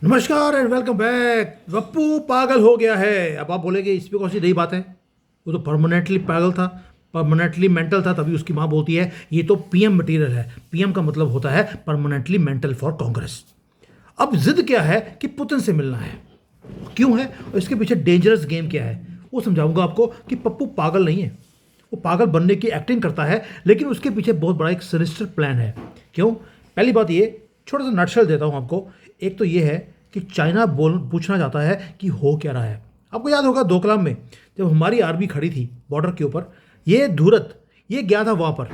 नमस्कार and welcome back. Pappu पागल हो गया है। अब आप बोलेंगे इस पे कौन सी नई बात है। वो तो परमानेंटली पागल था, परमानेंटली मेंटल था, तभी उसकी माँ बोलती है ये तो पीएम मटेरियल है। पीएम का मतलब होता है परमानेंटली मेंटल फॉर कांग्रेस। अब जिद क्या है कि पुतिन से मिलना है, क्यों है और इसके पीछे डेंजरस गेम क्या है वो समझाऊंगा आपको। कि पप्पू पागल नहीं है, वो पागल बनने की एक्टिंग करता है, लेकिन उसके पीछे बहुत बड़ा एक सिनिस्टर प्लान है। क्यों? पहली बात ये, छोटा सा नटशेल देता हूँ आपको। एक तो ये है कि चाइना बोल पूछना चाहता है कि हो क्या रहा है। आपको याद होगा डोकलाम में जब हमारी आर्मी खड़ी थी बॉर्डर के ऊपर, ये धूरत ये गया था वहाँ पर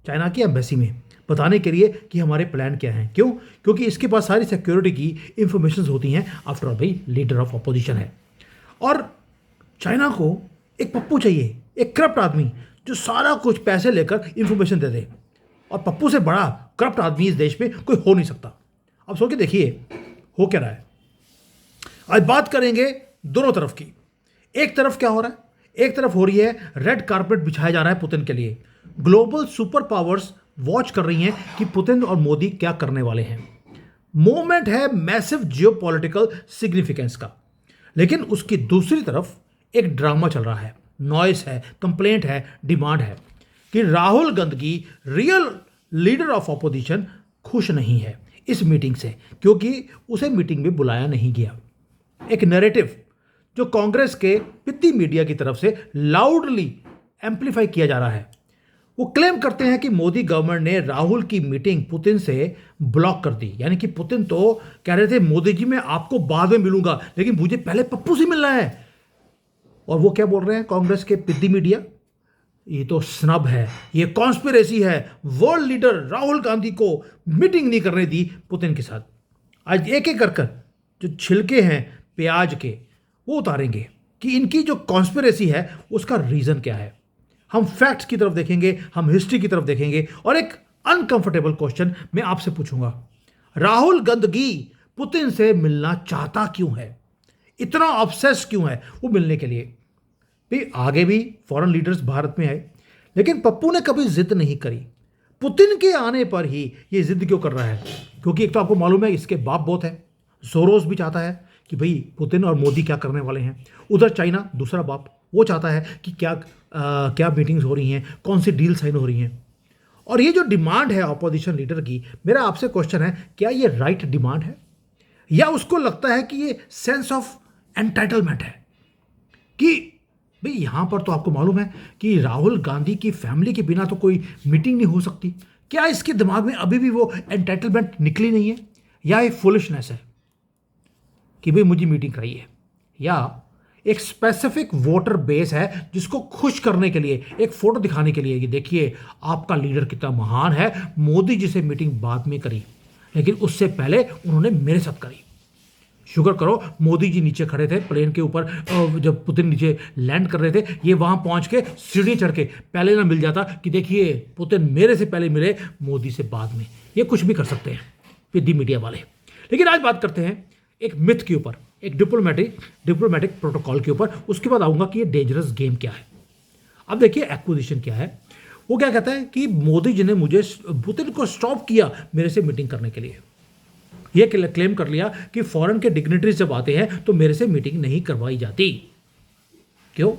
चाइना की एम्बेसी में बताने के लिए कि हमारे प्लान क्या हैं। क्यों? क्योंकि इसके पास सारी सिक्योरिटी की इंफॉर्मेशन होती हैं। आफ्टर ऑल भाई लीडर ऑफ अपोजिशन है, और चाइना को एक पप्पू चाहिए, एक करप्ट आदमी जो सारा कुछ पैसे लेकर इंफॉर्मेशन दे दे। और पप्पू से बड़ा करप्ट आदमी इस देश में कोई हो नहीं सकता। अब सोच के देखिए हो क्या रहा है। आज बात करेंगे दोनों तरफ की। एक तरफ क्या हो रहा है? एक तरफ हो रही है रेड कारपेट बिछाया जा रहा है पुतिन के लिए। ग्लोबल सुपर पावर्स वॉच कर रही हैं कि पुतिन और मोदी क्या करने वाले हैं। मोमेंट है मैसिव जियोपॉलिटिकल सिग्निफिकेंस का। लेकिन उसकी दूसरी तरफ एक ड्रामा चल रहा है, नॉइस है, कंप्लेंट है, डिमांड है कि Rahul Gandhi real leader of opposition खुश नहीं है इस मीटिंग से, क्योंकि उसे मीटिंग में बुलाया नहीं गया। एक नैरेटिव जो कांग्रेस के पिद्दी मीडिया की तरफ से लाउडली एम्पलीफाई किया जा रहा है। वो क्लेम करते हैं कि मोदी गवर्नमेंट ने राहुल की मीटिंग पुतिन से ब्लॉक कर दी। यानी कि पुतिन तो कह रहे थे मोदी जी मैं आपको बाद में मिलूंगा, लेकिन मुझे पहले पप्पू से मिलना है। और वो क्या बोल रहे हैं कांग्रेस के पिद्दी मीडिया? ये तो स्नब है, ये कॉन्स्पिरेसी है। वर्ल्ड लीडर राहुल गांधी को मीटिंग नहीं करने दी पुतिन के साथ। आज एक एक कर जो छिलके हैं प्याज के वो उतारेंगे कि इनकी जो कॉन्स्पिरेसी है उसका रीजन क्या है। हम फैक्ट्स की तरफ देखेंगे, हम हिस्ट्री की तरफ देखेंगे, और एक अनकंफर्टेबल क्वेश्चन मैं आपसे पूछूंगा। राहुल गांधी पुतिन से मिलना चाहता क्यों है? इतना ऑब्सेस क्यों है वो मिलने के लिए? भी आगे भी फॉरेन लीडर्स भारत में आए, लेकिन पप्पू ने कभी जिद नहीं करी। पुतिन के आने पर ही ये जिद क्यों कर रहा है? क्योंकि एक तो आपको मालूम है इसके बाप बहुत है। सोरोस भी चाहता है कि भाई पुतिन और मोदी क्या करने वाले हैं। उधर चाइना दूसरा बाप, वो चाहता है कि क्या मीटिंग्स हो रही हैं, कौन सी डील साइन हो रही हैं। और ये जो डिमांड है अपोजिशन लीडर की, मेरा आपसे क्वेश्चन है, क्या ये राइट डिमांड है या उसको लगता है कि ये सेंस ऑफ एंटाइटलमेंट है? कि भाई यहां पर तो आपको मालूम है कि राहुल गांधी की फैमिली के बिना तो कोई मीटिंग नहीं हो सकती। क्या इसके दिमाग में अभी भी वो एंटाइटलमेंट निकली नहीं है, या ये फुलिशनेस है कि भाई मुझे मीटिंग कराइए, या एक स्पेसिफिक वोटर बेस है जिसको खुश करने के लिए, एक फोटो दिखाने के लिए कि देखिए आपका लीडर कितना महान है। मोदी जी से मीटिंग बाद में करी, लेकिन उससे पहले उन्होंने मेरे साथ करी। शुक्र करो मोदी जी नीचे खड़े थे प्लेन के ऊपर, जब पुतिन नीचे लैंड कर रहे थे, ये वहां पहुंच के सीढ़ी चढ़ के पहले ना मिल जाता कि देखिए पुतिन मेरे से पहले मिले, मोदी से बाद में। ये कुछ भी कर सकते हैं पिद्दी मीडिया वाले। लेकिन आज बात करते हैं एक मिथ के ऊपर, एक डिप्लोमेटिक प्रोटोकॉल के ऊपर। उसके बाद आऊंगा कि ये डेंजरस गेम क्या है। अब देखिए एक्विजिशन क्या है। वो क्या कहता है कि मोदी जी ने मुझे, पुतिन को स्टॉप किया मेरे से मीटिंग करने के लिए। ये क्लेम कर लिया कि फॉरेन के डिग्नेटरीज जब आते हैं तो मेरे से मीटिंग नहीं करवाई जाती। क्यों?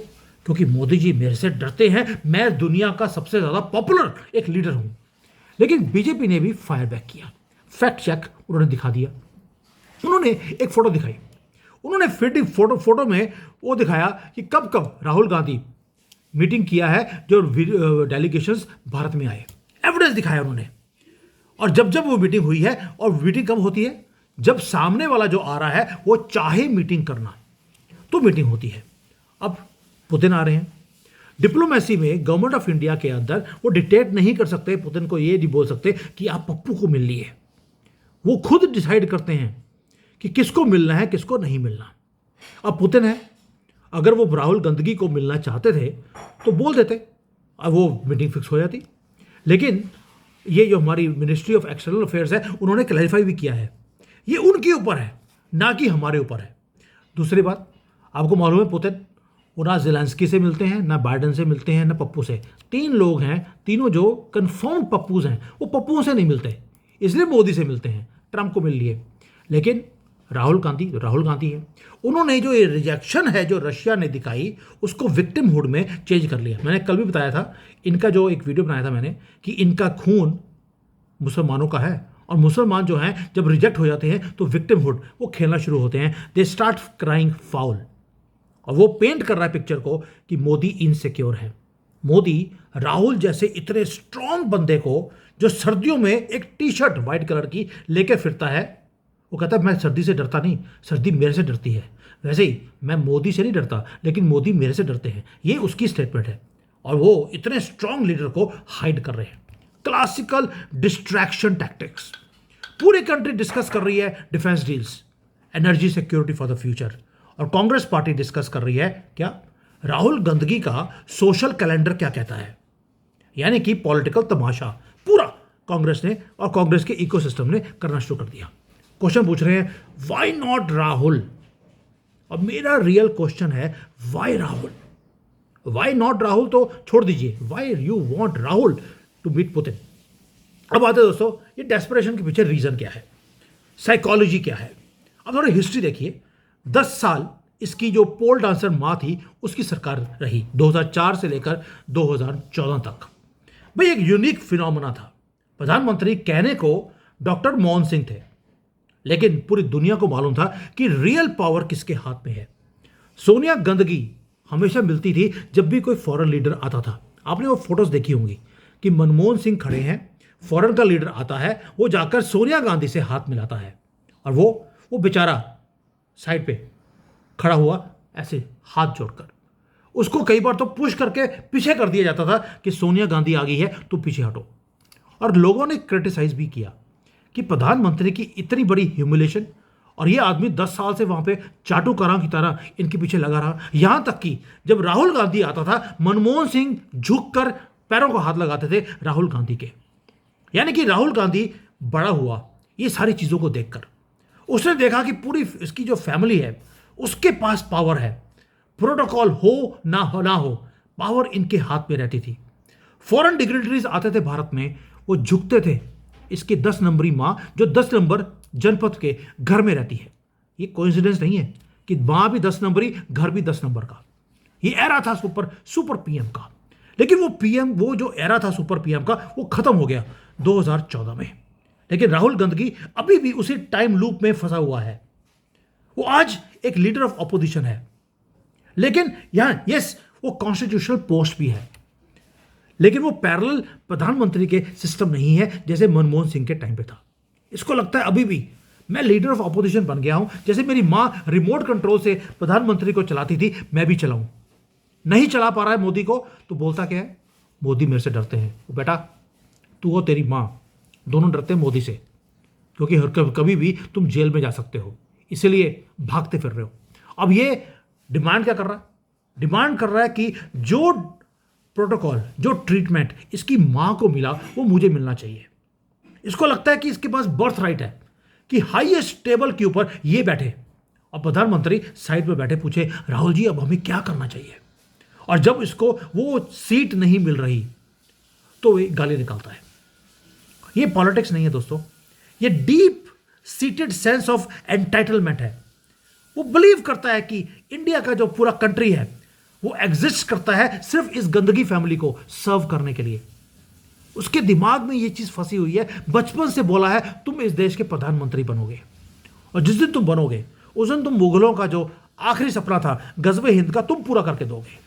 क्योंकि मोदी जी मेरे से डरते हैं, मैं दुनिया का सबसे ज्यादा पॉपुलर एक लीडर हूं। लेकिन बीजेपी ने भी फायर बैक किया, फैक्ट चेक उन्होंने दिखा दिया। उन्होंने एक फोटो दिखाई, उन्होंने फिर फोटो में वो दिखाया कि कब कब राहुल गांधी मीटिंग किया है, जो डेलीगेशंस भारत में आए, एविडेंस दिखाया उन्होंने। और जब जब वो मीटिंग हुई है, और मीटिंग कब होती है? जब सामने वाला जो आ रहा है वो चाहे मीटिंग करना तो मीटिंग होती है। अब पुतिन आ रहे हैं, डिप्लोमेसी में गवर्नमेंट ऑफ इंडिया के अंदर वो डिक्टेट नहीं कर सकते, पुतिन को ये नहीं बोल सकते कि आप पप्पू को मिल लिए। वो खुद डिसाइड करते हैं कि किसको मिलना है, किसको नहीं मिलना। अब पुतिन है, अगर वो राहुल गांधी को मिलना चाहते थे तो बोल देते, अब वो मीटिंग फिक्स हो जाती। लेकिन ये जो हमारी मिनिस्ट्री ऑफ एक्सटर्नल अफेयर्स है, उन्होंने क्लैरिफाई भी किया है, ये उनके ऊपर है ना कि हमारे ऊपर है। दूसरी बात, आपको मालूम है पुतिन वो ना ज़ेलेंस्की से मिलते हैं, ना बाइडेन से मिलते हैं, ना पप्पू से। तीन लोग हैं, तीनों जो कंफर्म पप्पूज हैं, वो पप्पुओं से नहीं मिलते, इसलिए मोदी से मिलते हैं। ट्रंप को मिल लिए। लेकिन राहुल गांधी है। उन्होंने जो ये रिजेक्शन है जो रशिया ने दिखाई उसको विक्टिमहुड में चेंज कर लिया। मैंने कल भी बताया था, इनका जो एक वीडियो बनाया था मैंने कि इनका खून मुसलमानों का है और मुसलमान जो हैं जब रिजेक्ट हो जाते हैं तो विक्टिमहुड वो खेलना शुरू होते हैं, दे स्टार्ट क्राइंग फाउल। और वो पेंट कर रहा है पिक्चर को कि मोदी इनसिक्योर है। मोदी राहुल जैसे इतने स्ट्रांग बंदे को जो सर्दियों में एक टी शर्ट व्हाइट कलर की लेके फिरता है, वो कहता है मैं सर्दी से डरता नहीं, सर्दी मेरे से डरती है। वैसे ही मैं मोदी से नहीं डरता लेकिन मोदी मेरे से डरते हैं, ये उसकी स्टेटमेंट है। और वो इतने स्ट्रांग लीडर को हाइड कर रहे हैं। Classical distraction tactics. पूरी कंट्री डिस्कस कर रही है defence deals, energy security for the future, और कांग्रेस पार्टी डिस्कस कर रही है क्या, राहुल गांधी का सोशल कैलेंडर क्या कहता है, यानी कि पॉलिटिकल तमाशा पूरा कांग्रेस ने और कांग्रेस के इकोसिस्टम ने करना शुरू कर दिया। क्वेश्चन पूछ रहे हैं व्हाई नॉट राहुल। अब मेरा रियल क्वेश्चन है why Rahul, why not Rahul तो छोड़ दीजिए, why you want Rahul to meet Putin. अब आते हैं दोस्तों, ये डेस्परेशन के पीछे रीजन क्या है, साइकोलॉजी क्या है। अब थोड़ी हिस्ट्री देखिए। 10 साल इसकी जो पोल डांसर मां थी उसकी सरकार रही 2004 से लेकर 2014 तक। भाई एक यूनिक फिनोमेना था। प्रधानमंत्री कहने को डॉक्टर मनमोहन सिंह थे, लेकिन पूरी दुनिया को मालूम था कि रियल पावर किसके हाथ में है। सोनिया गांधी हमेशा मिलती थी जब भी कोई फॉरेन लीडर आता था। आपने वो फोटोज देखी होंगी कि मनमोहन सिंह खड़े हैं, फॉरेन का लीडर आता है, वो जाकर सोनिया गांधी से हाथ मिलाता है और वो बेचारा साइड पे खड़ा हुआ ऐसे हाथ जोड़कर। उसको कई बार तो पुश करके पीछे कर दिया जाता था कि सोनिया गांधी आ गई है तो पीछे हटो। और लोगों ने क्रिटिसाइज भी किया कि प्रधानमंत्री की इतनी बड़ी ह्यूमिलेशन, और ये आदमी 10 साल से वहां पे चाटुकारा की तरह इनके पीछे लगा रहा। यहां तक कि जब राहुल गांधी आता था मनमोहन सिंह झुककर पैरों को हाथ लगाते थे राहुल गांधी के। यानी कि राहुल गांधी बड़ा हुआ ये सारी चीजों को देखकर। उसने देखा कि पूरी इसकी जो फैमिली है उसके पास पावर है, प्रोटोकॉल हो ना हो पावर इनके हाथ में रहती थी। फॉरेन डिग्नेटरीज आते थे भारत में, वो झुकते थे इसके 10 नंबरी मां जो 10 नंबर जनपद के घर में रहती है। ये कोइंसिडेंस नहीं है कि मां भी 10 नंबरी, घर भी 10 नंबर का। ये एरा था सुपर पीएम का। लेकिन वो जो एरा था सुपर पीएम का वो खत्म हो गया 2014 में। लेकिन राहुल गांधी अभी भी उसी टाइम लूप में फंसा हुआ है। वो आज एक लीडर ऑफ ऑपोजिशन है, लेकिन यहां यस वो कॉन्स्टिट्यूशनल पोस्ट भी है, लेकिन वो पैरेलल प्रधानमंत्री के सिस्टम नहीं है जैसे मनमोहन सिंह के टाइम पे था। इसको लगता है अभी भी मैं लीडर ऑफ ऑपोजिशन बन गया हूं, जैसे मेरी मां रिमोट कंट्रोल से प्रधानमंत्री को चलाती थी मैं भी चलाऊं। नहीं चला पा रहा है मोदी को तो बोलता क्या है, मोदी मेरे से डरते हैं। बेटा तू और तेरी मां दोनों डरते हैं मोदी से, क्योंकि कभी भी तुम जेल में जा सकते हो, इसलिए भागते फिर रहे हो। अब ये डिमांड क्या कर रहा है, डिमांड कर रहा है कि जो प्रोटोकॉल जो ट्रीटमेंट इसकी मां को मिला वो मुझे मिलना चाहिए। इसको लगता है कि इसके पास बर्थ राइट है कि हाईएस्ट टेबल के ऊपर ये बैठे और प्रधानमंत्री साइड पे बैठे पूछे राहुल जी अब हमें क्या करना चाहिए। और जब इसको वो सीट नहीं मिल रही तो ये गाली निकालता है। ये पॉलिटिक्स नहीं है दोस्तों, ये deep seated sense of entitlement है। वो बिलीव करता है कि इंडिया का जो पूरा कंट्री है वो एग्जिस्ट करता है सिर्फ इस गंदगी फैमिली को सर्व करने के लिए। उसके दिमाग में ये चीज फंसी हुई है, बचपन से बोला है तुम इस देश के प्रधानमंत्री बनोगे, और जिस दिन तुम बनोगे उस दिन तुम मुगलों का जो आखिरी सपना था गजबे हिंद का तुम पूरा करके दोगे।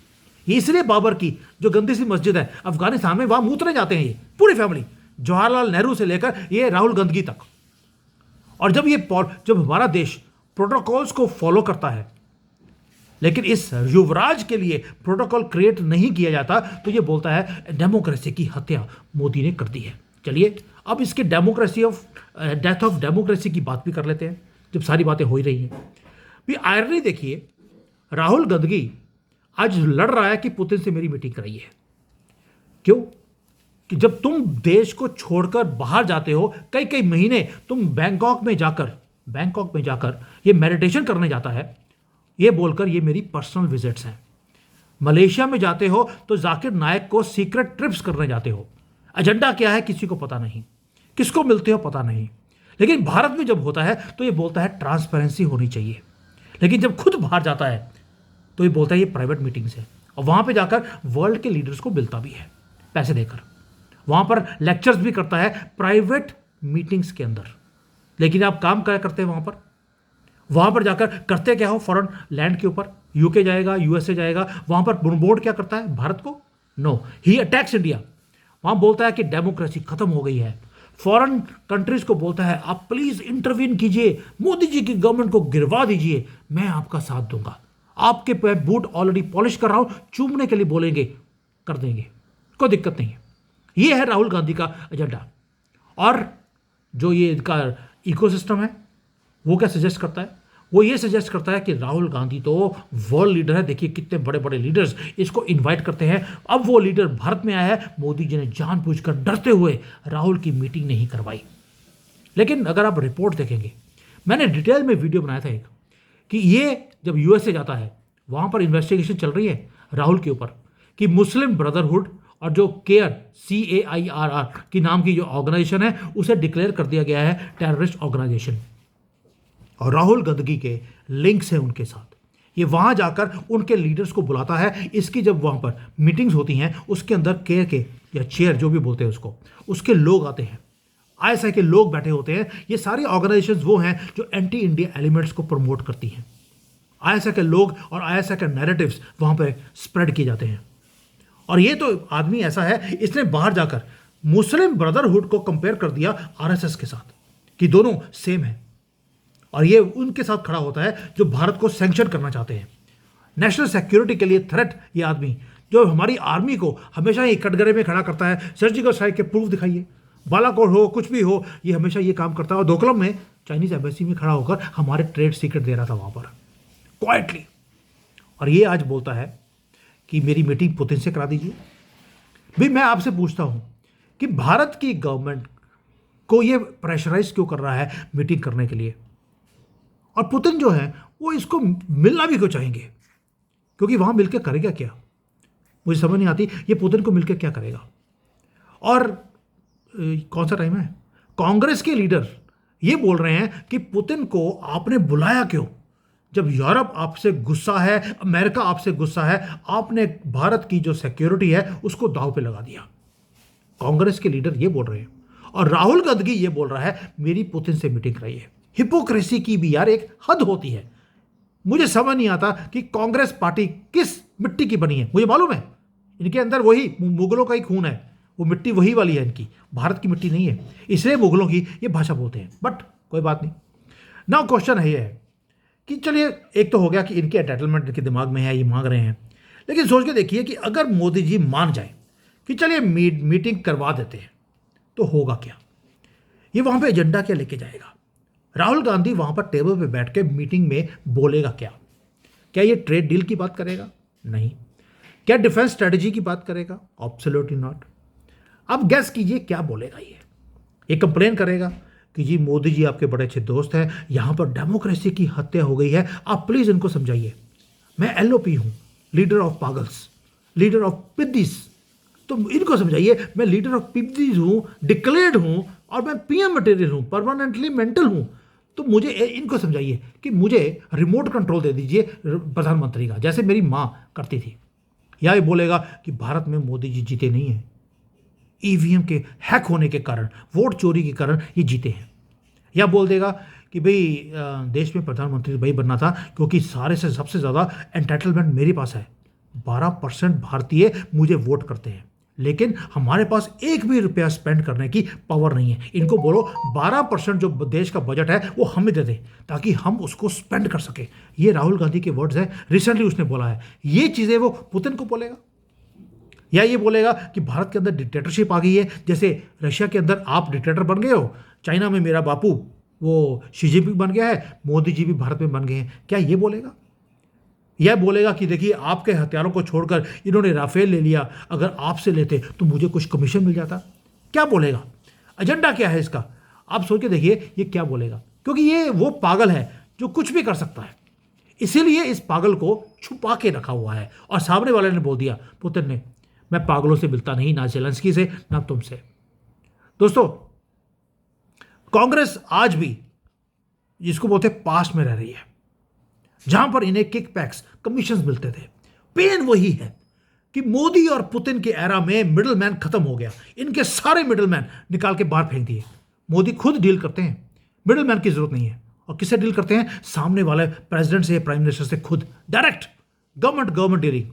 ये इसलिए बाबर की जो गंदी सी मस्जिद है अफगानिस्तान में, वहां मूतने जाते हैं ये पूरी फैमिली, जवाहरलाल नेहरू से लेकर ये राहुल गांधी तक। और जब हमारा देश प्रोटोकॉल्स को फॉलो करता है लेकिन इस युवराज के लिए प्रोटोकॉल क्रिएट नहीं किया जाता तो ये बोलता है डेमोक्रेसी की हत्या मोदी ने कर दी है। चलिए अब इसके डेथ ऑफ डेमोक्रेसी की बात भी कर लेते हैं, जब सारी बातें हो ही रही हैं। भी आयरनी देखिए, राहुल गांधी आज लड़ रहा है कि पुतिन से मेरी मीटिंग कराइए। क्यों? कि जब तुम देश को छोड़कर बाहर जाते हो कई महीने, तुम बैंकॉक में जाकर ये मेडिटेशन करने जाता है ये बोलकर ये मेरी पर्सनल विजिट्स हैं। मलेशिया में जाते हो तो जाकिर नायक को सीक्रेट ट्रिप्स करने जाते हो। एजेंडा क्या है किसी को पता नहीं, किसको मिलते हो पता नहीं, लेकिन भारत में जब होता है तो ये बोलता है ट्रांसपेरेंसी होनी चाहिए, लेकिन जब खुद बाहर जाता है तो ये बोलता है ये प्राइवेट मीटिंग्स है, और वहाँ पे जाकर वर्ल्ड के लीडर्स को मिलता भी है पैसे देकर, वहाँ पर लेक्चर्स भी करता है प्राइवेट मीटिंग्स के अंदर। लेकिन आप काम क्या करते हैं वहाँ पर जाकर करते क्या हो, फॉरेन लैंड के ऊपर यूके जाएगा, यूएसए जाएगा, वहाँ पर बोर्ड क्या करता है भारत को? नो, ही अटैक्स इंडिया। वहाँ बोलता है कि डेमोक्रेसी खत्म हो गई है, फॉरेन कंट्रीज को बोलता है आप प्लीज इंटरवीन कीजिए, मोदी जी की गवर्नमेंट को गिरवा दीजिए, मैं आपका साथ दूंगा, आपके पैर बूट ऑलरेडी पॉलिश कर रहा हूं, चूमने के लिए बोलेंगे कर देंगे, कोई दिक्कत नहीं है। ये है राहुल गांधी का एजेंडा। और जो ये इनका इकोसिस्टम है वो क्या सजेस्ट करता है? वो ये सजेस्ट करता है कि राहुल गांधी तो वर्ल्ड लीडर है, देखिए कितने बड़े बड़े लीडर्स इसको इनवाइट करते हैं। अब वो लीडर भारत में आया है, मोदी जी ने जानबूझकर डरते हुए राहुल की मीटिंग नहीं करवाई। लेकिन अगर आप रिपोर्ट देखेंगे, मैंने डिटेल में वीडियो बनाया था एक, कि ये जब यूएसए जाता है वहाँ पर इन्वेस्टिगेशन चल रही है राहुल के ऊपर कि मुस्लिम ब्रदरहुड और जो केयर CAIRR की नाम की जो ऑर्गेनाइजेशन है उसे डिक्लेयर कर दिया गया है टेररिस्ट ऑर्गेनाइजेशन, और राहुल गांधी के लिंक्स हैं उनके साथ। ये वहाँ जाकर उनके लीडर्स को बुलाता है, इसकी जब वहाँ पर मीटिंग्स होती हैं उसके अंदर केयर के या चेयर जो भी बोलते हैं उसको, उसके लोग आते हैं, ISI के लोग बैठे होते हैं। ये सारी ऑर्गेनाइजेशंस वो हैं जो एंटी इंडिया एलिमेंट्स को प्रमोट करती हैं। ISI के लोग और ISI के नैरेटिव्स वहाँ पर स्प्रेड किए जाते हैं। और ये तो आदमी ऐसा है, इसने बाहर जाकर मुस्लिम ब्रदरहुड को कंपेयर कर दिया RSS के साथ कि दोनों सेम है, और ये उनके साथ खड़ा होता है जो भारत को सैंक्शन करना चाहते हैं, नेशनल सिक्योरिटी के लिए थ्रेट। ये आदमी जो हमारी आर्मी को हमेशा ही कटघरे में खड़ा करता है, सर्जिकल स्ट्राइक के प्रूफ दिखाइए, बालाकोट हो कुछ भी हो, ये हमेशा ये काम करता है। और दोकलम में चाइनीज एम्बेसी में खड़ा होकर हमारे ट्रेड सीक्रेट दे रहा था वहाँ पर क्वाइटली, और ये आज बोलता है कि मेरी मीटिंग पुतिन से करा दीजिए। भाई मैं आपसे पूछता हूँ कि भारत की गवर्नमेंट को ये प्रेशराइज क्यों कर रहा है मीटिंग करने के लिए, और पुतिन जो है वो इसको मिलना भी क्यों चाहेंगे? क्योंकि वहाँ मिलकर करेगा क्या, मुझे समझ नहीं आती ये पुतिन को मिलकर क्या करेगा। और कौन सा टाइम है, कांग्रेस के लीडर ये बोल रहे हैं कि पुतिन को आपने बुलाया क्यों, जब यूरोप आपसे गुस्सा है, अमेरिका आपसे गुस्सा है, आपने भारत की जो सिक्योरिटी है उसको दांव पे लगा दिया। कांग्रेस के लीडर ये बोल रहे हैं, और राहुल गांधी ये बोल रहा है मेरी पुतिन से मीटिंग कराइए। हिपोक्रेसी की भी यार एक हद होती है। मुझे समझ नहीं आता कि कांग्रेस पार्टी किस मिट्टी की बनी है। मुझे मालूम है इनके अंदर वही मुगलों का ही खून है, वो मिट्टी वही वाली है इनकी, भारत की मिट्टी नहीं है, इसलिए मुगलों की ये भाषा बोलते हैं। बट कोई बात नहीं। नाउ क्वेश्चन है ये है कि चलिए एक तो हो गया कि इनके एंटाइटलमेंट इनके दिमाग में है, ये मांग रहे हैं, लेकिन सोच के देखिए कि अगर मोदी जी मान जाए कि चलिए मीटिंग करवा देते हैं तो होगा क्या, ये वहाँ पे एजेंडा क्या लेके जाएगा? राहुल गांधी वहाँ पर टेबल पे बैठ के मीटिंग में बोलेगा क्या? क्या ये ट्रेड डील की बात करेगा? नहीं। क्या डिफेंस स्ट्रेटजी की बात करेगा? Absolutely not. अब गैस कीजिए क्या बोलेगा ये कंप्लेन करेगा कि जी मोदी जी आपके बड़े अच्छे दोस्त हैं, यहाँ पर डेमोक्रेसी की हत्या हो गई है, आप प्लीज़ इनको समझाइए। मैं LOP हूँ, लीडर ऑफ पागल्स, लीडर ऑफ पिद्दीस, तो इनको समझाइए मैं लीडर ऑफ पिद्दीस हूँ, डिक्लेयर्ड हूँ, और मैं PM मटेरियल हूँ, परमानेंटली मेंटल हूँ। तो मुझे इनको समझाइए कि मुझे रिमोट कंट्रोल दे दीजिए प्रधानमंत्री का, जैसे मेरी माँ करती थी। या ये बोलेगा कि भारत में मोदी जी जीते नहीं हैं, EVM के हैक होने के कारण, वोट चोरी के कारण ये जीते हैं। या बोल देगा कि भाई देश में प्रधानमंत्री वही बनना था क्योंकि सारे से सबसे ज़्यादा एंटाइटलमेंट मेरे पास है, 12% भारतीय मुझे वोट करते हैं, लेकिन हमारे पास एक भी रुपया स्पेंड करने की पावर नहीं है। इनको बोलो 12% जो देश का बजट है वो हमें दे दे ताकि हम उसको स्पेंड कर सके। ये राहुल गांधी के वर्ड्स हैं, रिसेंटली उसने बोला है। ये चीज़ें वो पुतिन को बोलेगा। या ये बोलेगा कि भारत के अंदर डिक्टेटरशिप आ गई है, जैसे रशिया के अंदर आप डिक्टेटर बन गए हो, चाइना में मेरा बापू वो शी जिनपिंग बन गया है, मोदी जी भी भारत में बन गए हैं। क्या ये बोलेगा? यह बोलेगा कि देखिए आपके हथियारों को छोड़कर इन्होंने राफेल ले लिया, अगर आपसे लेते तो मुझे कुछ कमीशन मिल जाता? क्या बोलेगा? एजेंडा क्या है इसका? आप सोच के देखिए ये क्या बोलेगा, क्योंकि ये वो पागल है जो कुछ भी कर सकता है, इसीलिए इस पागल को छुपा के रखा हुआ है। और सामने वाले ने बोल दिया, पुतिन ने, मैं पागलों से मिलता नहीं, ना जेलेंस्की से ना तुमसे। दोस्तों कांग्रेस आज भी जिसको बोलते हैं पास्ट में रह रही है, जहां पर इन्हें किक पैक्स कमीशन मिलते थे। पेन वही है कि मोदी और पुतिन के एरा में मिडिल मैन खत्म हो गया। इनके सारे मिडिल मैन निकाल के बाहर फेंक दिए। मोदी खुद डील करते हैं, मिडिल मैन की जरूरत नहीं है। और किससे डील करते हैं? सामने वाले प्रेसिडेंट से, प्राइम मिनिस्टर से खुद डायरेक्ट गवर्नमेंट डीलिंग।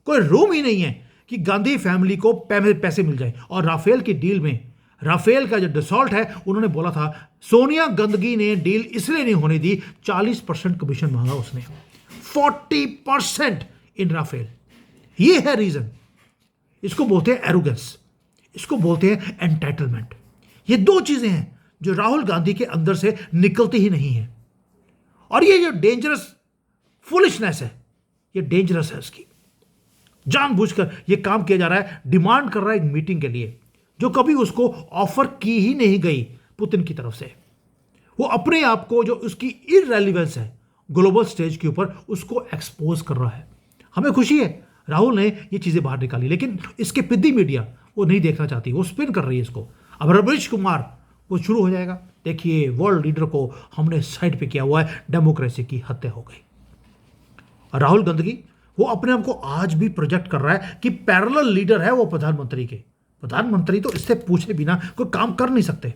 कोई रूम ही नहीं है कि गांधी फैमिली को पैसे मिल जाए। और राफेल की डील में, राफेल का जो डिसॉल्ट है, उन्होंने बोला था सोनिया गांधी ने डील इसलिए नहीं होने दी, 40% कमीशन मांगा उसने, 40% इन राफेल। ये है रीजन। इसको बोलते हैं एरोगेंस, इसको बोलते हैं एंटाइटलमेंट। ये दो चीजें हैं जो राहुल गांधी के अंदर से निकलती ही नहीं है। और ये जो डेंजरस फुलिशनेस है, ये डेंजरस है। इसकी जानबूझकर ये काम किया जा रहा है। डिमांड कर रहा है एक मीटिंग के लिए जो कभी उसको ऑफर की ही नहीं गई पुतिन की तरफ से। वो अपने आप को, जो उसकी इररेलेवेंस है ग्लोबल स्टेज के ऊपर, उसको एक्सपोज कर रहा है। हमें खुशी है राहुल ने ये चीजें बाहर निकाली, लेकिन इसके पिद्दी मीडिया वो नहीं देखना चाहती, वो स्पिन कर रही है इसको। अब रवीश कुमार वो शुरू हो जाएगा, देखिए वर्ल्ड लीडर को हमने साइड पे किया हुआ है, डेमोक्रेसी की हत्या हो गई। और राहुल गांधी वो अपने आप को आज भी प्रोजेक्ट कर रहा है कि पैरेलल लीडर है वो प्रधानमंत्री के। प्रधानमंत्री तो इससे पूछे बिना कोई काम कर नहीं सकते।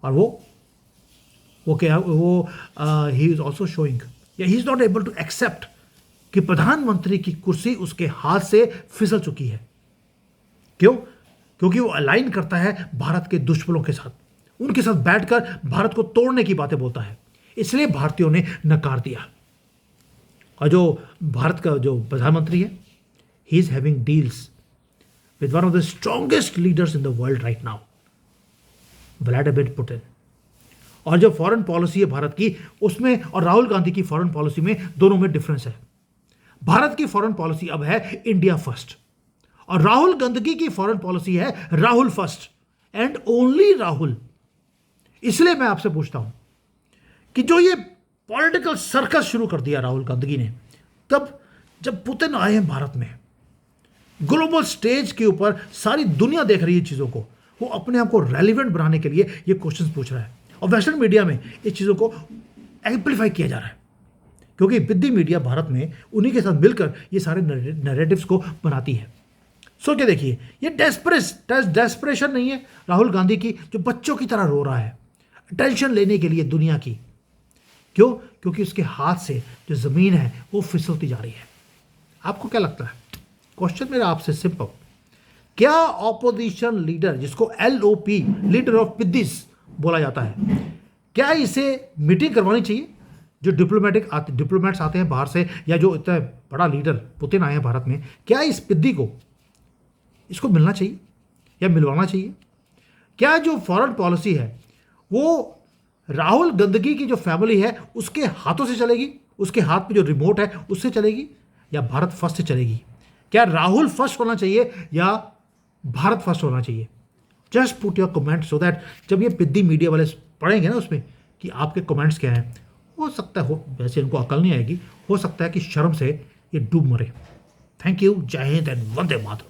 और वो क्या, वो he is also showing, he is not able to accept कि प्रधानमंत्री की कुर्सी उसके हाथ से फिसल चुकी है। क्यों? क्योंकि वो अलाइन करता है भारत के दुश्मनों के साथ, उनके साथ बैठकर भारत को तोड़ने की बातें बोलता है। इसलिए भारतीयों ने नकार दिया। और जो भारत का जो प्रधानमंत्री है, he is having deals with one of the strongest leaders in the world right now, Vladimir Putin. और जो फॉरेन पॉलिसी है भारत की, उसमें और राहुल गांधी की फॉरेन पॉलिसी में, दोनों में डिफरेंस है। भारत की फॉरेन पॉलिसी अब है इंडिया फर्स्ट, और राहुल गांधी की फॉरेन पॉलिसी है Rahul first and only Rahul. इसलिए मैं आपसे पूछता हूं कि जो ये पॉलिटिकल सर्कस शुरू कर दिया राहुल गांधी ने, तब जब पुतिन आए हैं भारत में, ग्लोबल स्टेज के ऊपर सारी दुनिया देख रही है चीजों को, वो अपने आप को रेलिवेंट बनाने के लिए ये क्वेश्चन पूछ रहा है। और वेस्टर्न मीडिया में इस चीजों को एम्पलीफाई किया जा रहा है, क्योंकि बिद्दी मीडिया भारत में उन्हीं के साथ मिलकर ये सारे नैरेटिव्स को बनाती है। सोच के देखिए, ये डेस्परेशन नहीं है राहुल गांधी की, जो बच्चों की तरह रो रहा है अटेंशन लेने के लिए दुनिया की। क्यों? क्योंकि उसके हाथ से जो जमीन है वो फिसलती जा रही है। आपको क्या लगता है? क्वेश्चन मेरा आपसे सिंपल, क्या ऑपोजिशन लीडर, जिसको LOP, लीडर ऑफ पिद्दीज बोला जाता है, क्या इसे मीटिंग करवानी चाहिए? जो डिप्लोमेट्स आते हैं बाहर से, या जो इतना बड़ा लीडर पुतिन आए हैं भारत में, क्या इस पिद्दी को, इसको मिलना चाहिए या मिलवाना चाहिए? क्या जो फॉरेन पॉलिसी है वो राहुल गांधी की जो फैमिली है उसके हाथों से चलेगी, उसके हाथ में जो रिमोट है उससे चलेगी, या भारत फर्स्ट से चलेगी? क्या राहुल फर्स्ट होना चाहिए या भारत फर्स्ट होना चाहिए? Just put your comment so that जब ये पिद्दी मीडिया वाले पढ़ेंगे ना उसमें कि आपके कमेंट्स क्या हैं, हो सकता है, वैसे इनको अकल नहीं आएगी, हो सकता है कि शर्म से ये डूब मरे। थैंक यू, जय हिंद एंड वंदे मातरम।